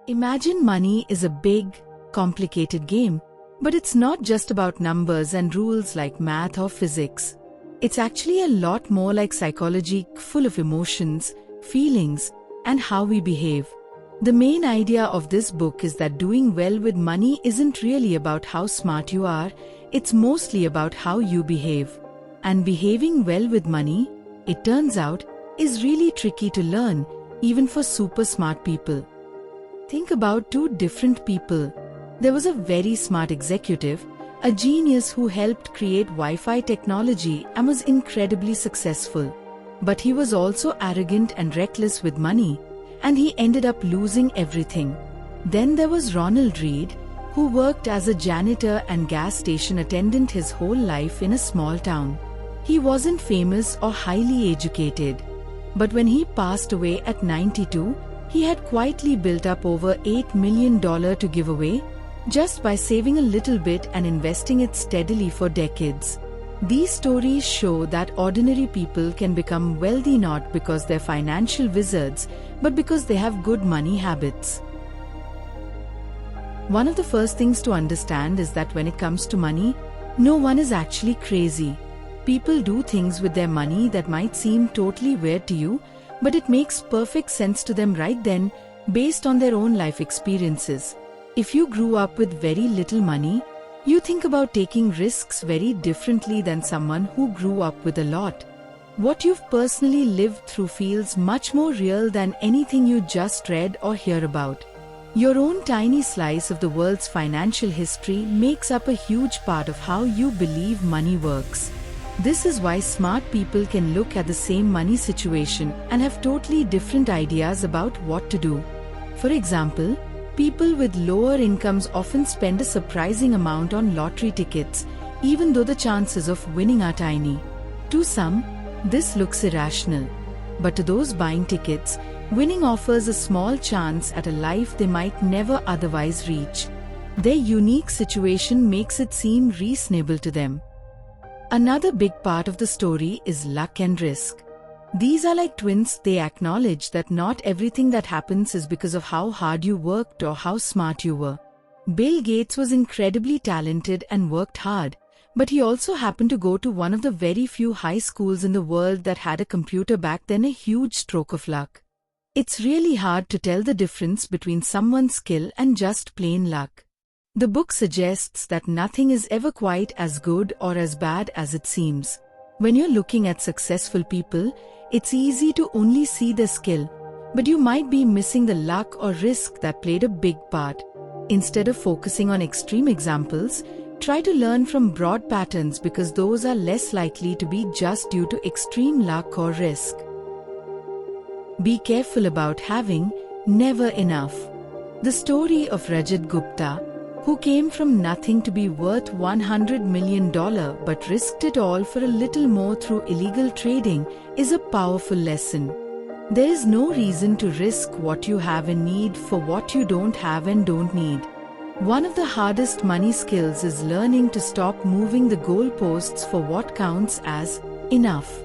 Imagine money is a big, complicated game, but it's not just about numbers and rules like math or physics. It's actually a lot more like psychology, full of emotions, feelings, and how we behave. The main idea of this book is that doing well with money isn't really about how smart you are, it's mostly about how you behave. And behaving well with money, it turns out, is really tricky to learn, even for super smart people. Think about two different people. There was a very smart executive, a genius who helped create Wi-Fi technology and was incredibly successful. But he was also arrogant and reckless with money, and he ended up losing everything. Then there was Ronald Read, who worked as a janitor and gas station attendant his whole life in a small town. He wasn't famous or highly educated. But when he passed away at 92, he had quietly built up over $8 million to give away, just by saving a little bit and investing it steadily for decades. These stories show that ordinary people can become wealthy not because they're financial wizards, but because they have good money habits. One of the first things to understand is that when it comes to money, no one is actually crazy. People do things with their money that might seem totally weird to you, but it makes perfect sense to them right then, based on their own life experiences. If you grew up with very little money, you think about taking risks very differently than someone who grew up with a lot. What you've personally lived through feels much more real than anything you just read or hear about. Your own tiny slice of the world's financial history makes up a huge part of how you believe money works. This is why smart people can look at the same money situation and have totally different ideas about what to do. For example, people with lower incomes often spend a surprising amount on lottery tickets, even though the chances of winning are tiny. To some, this looks irrational. But to those buying tickets, winning offers a small chance at a life they might never otherwise reach. Their unique situation makes it seem reasonable to them. Another big part of the story is luck and risk. These are like twins. They acknowledge that not everything that happens is because of how hard you worked or how smart you were. Bill Gates was incredibly talented and worked hard, but he also happened to go to one of the very few high schools in the world that had a computer back then, a huge stroke of luck. It's really hard to tell the difference between someone's skill and just plain luck. The book suggests that nothing is ever quite as good or as bad as it seems. When you're looking at successful people, it's easy to only see their skill, but you might be missing the luck or risk that played a big part. Instead of focusing on extreme examples, try to learn from broad patterns because those are less likely to be just due to extreme luck or risk. Be careful about having never enough. The story of Rajat Gupta, who came from nothing to be worth $100 million but risked it all for a little more through illegal trading, is a powerful lesson. There is no reason to risk what you have and need for what you don't have and don't need. One of the hardest money skills is learning to stop moving the goalposts for what counts as enough.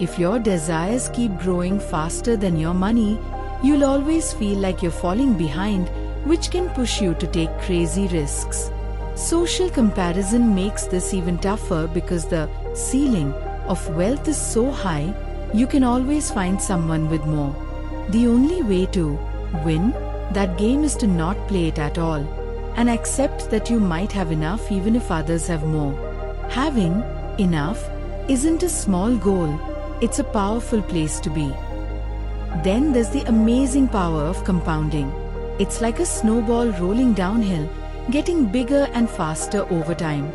If your desires keep growing faster than your money, you'll always feel like you're falling behind, which can push you to take crazy risks. Social comparison makes this even tougher because the ceiling of wealth is so high, you can always find someone with more. The only way to win that game is to not play it at all, and accept that you might have enough even if others have more. Having enough isn't a small goal, it's a powerful place to be. Then there's the amazing power of compounding. It's like a snowball rolling downhill, getting bigger and faster over time.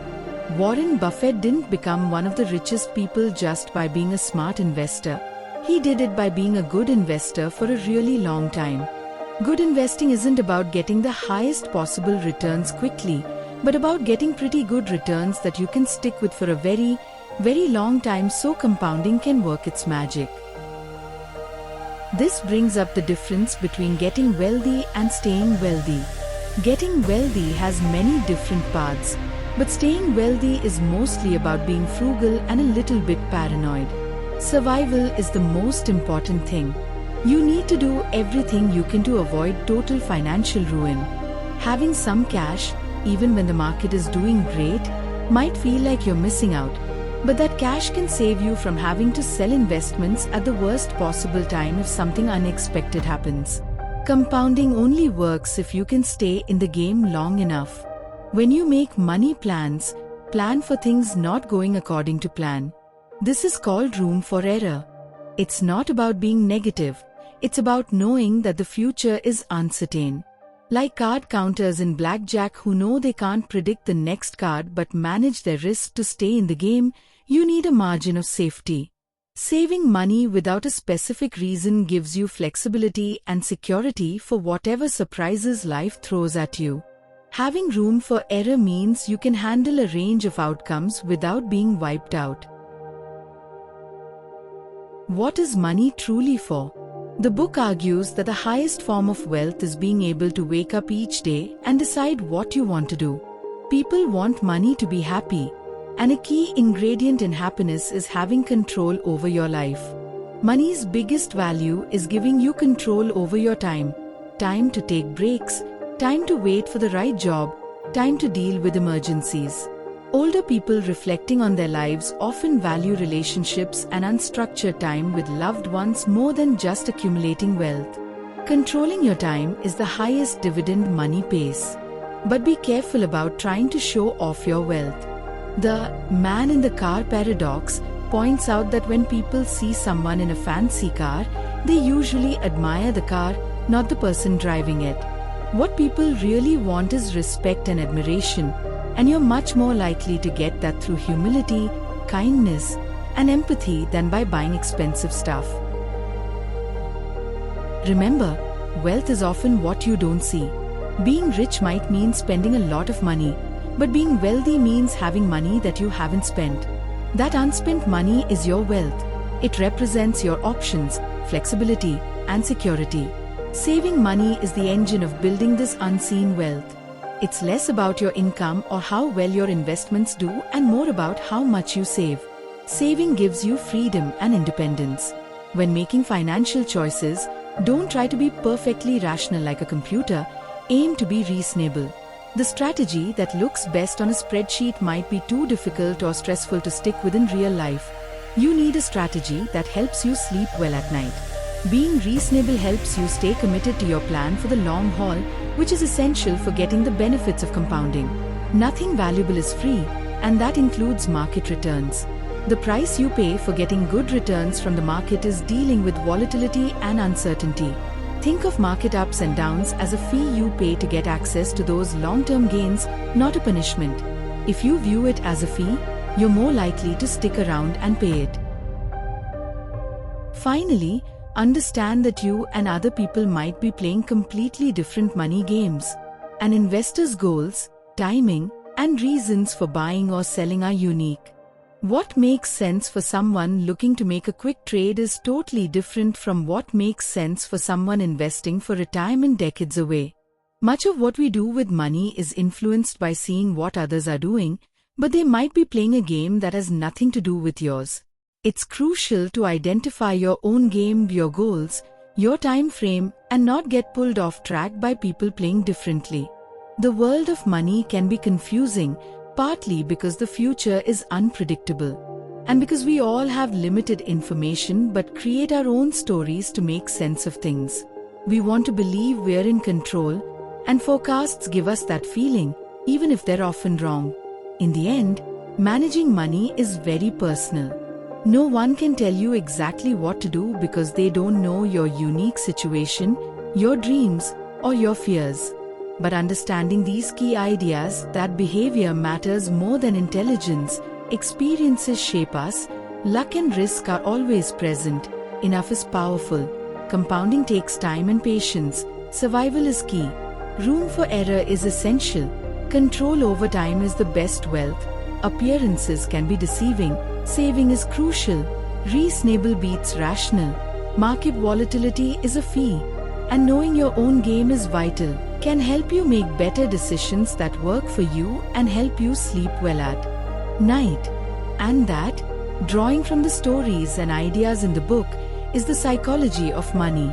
Warren Buffett didn't become one of the richest people just by being a smart investor. He did it by being a good investor for a really long time. Good investing isn't about getting the highest possible returns quickly, but about getting pretty good returns that you can stick with for a very, very long time, so compounding can work its magic. This brings up the difference between getting wealthy and staying wealthy. Getting wealthy has many different paths, but staying wealthy is mostly about being frugal and a little bit paranoid. Survival is the most important thing. You need to do everything you can to avoid total financial ruin. Having some cash, even when the market is doing great, might feel like you're missing out, but that cash can save you from having to sell investments at the worst possible time if something unexpected happens. Compounding only works if you can stay in the game long enough. When you make money plans, plan for things not going according to plan. This is called room for error. It's not about being negative, it's about knowing that the future is uncertain. Like card counters in blackjack who know they can't predict the next card but manage their risk to stay in the game, you need a margin of safety. Saving money without a specific reason gives you flexibility and security for whatever surprises life throws at you. Having room for error means you can handle a range of outcomes without being wiped out. What is money truly for? The book argues that the highest form of wealth is being able to wake up each day and decide what you want to do. People want money to be happy, and a key ingredient in happiness is having control over your life. Money's biggest value is giving you control over your time. Time to take breaks, time to wait for the right job, time to deal with emergencies. Older people reflecting on their lives often value relationships and unstructured time with loved ones more than just accumulating wealth. Controlling your time is the highest dividend money pays. But be careful about trying to show off your wealth. The man in the car paradox points out that when people see someone in a fancy car, they usually admire the car, not the person driving it. What people really want is respect and admiration, and you're much more likely to get that through humility, kindness, and empathy than by buying expensive stuff. Remember, wealth is often what you don't see. Being rich might mean spending a lot of money, but being wealthy means having money that you haven't spent. That unspent money is your wealth. It represents your options, flexibility, and security. Saving money is the engine of building this unseen wealth. It's less about your income or how well your investments do and more about how much you save. Saving gives you freedom and independence. When making financial choices, don't try to be perfectly rational like a computer, aim to be reasonable. The strategy that looks best on a spreadsheet might be too difficult or stressful to stick with in real life. You need a strategy that helps you sleep well at night. Being reasonable helps you stay committed to your plan for the long haul, which is essential for getting the benefits of compounding. Nothing valuable is free, and that includes market returns. The price you pay for getting good returns from the market is dealing with volatility and uncertainty. Think of market ups and downs as a fee you pay to get access to those long-term gains, not a punishment. If you view it as a fee, you're more likely to stick around and pay it. Finally, understand that you and other people might be playing completely different money games. An investor's goals, timing, and reasons for buying or selling are unique. What makes sense for someone looking to make a quick trade is totally different from what makes sense for someone investing for retirement decades away. Much of what we do with money is influenced by seeing what others are doing, but they might be playing a game that has nothing to do with yours. It's crucial to identify your own game, your goals, your time frame, and not get pulled off track by people playing differently. The world of money can be confusing, partly because the future is unpredictable, and because we all have limited information but create our own stories to make sense of things. We want to believe we're in control, and forecasts give us that feeling, even if they're often wrong. In the end, managing money is very personal. No one can tell you exactly what to do because they don't know your unique situation, your dreams, or your fears. But understanding these key ideas that behavior matters more than intelligence, experiences shape us, luck and risk are always present, enough is powerful, compounding takes time and patience, survival is key, room for error is essential, control over time is the best wealth, appearances can be deceiving, saving is crucial, reasonable beats rational, market volatility is a fee, and knowing your own game is vital, can help you make better decisions that work for you and help you sleep well at night. And that, drawing from the stories and ideas in the book, is the psychology of money.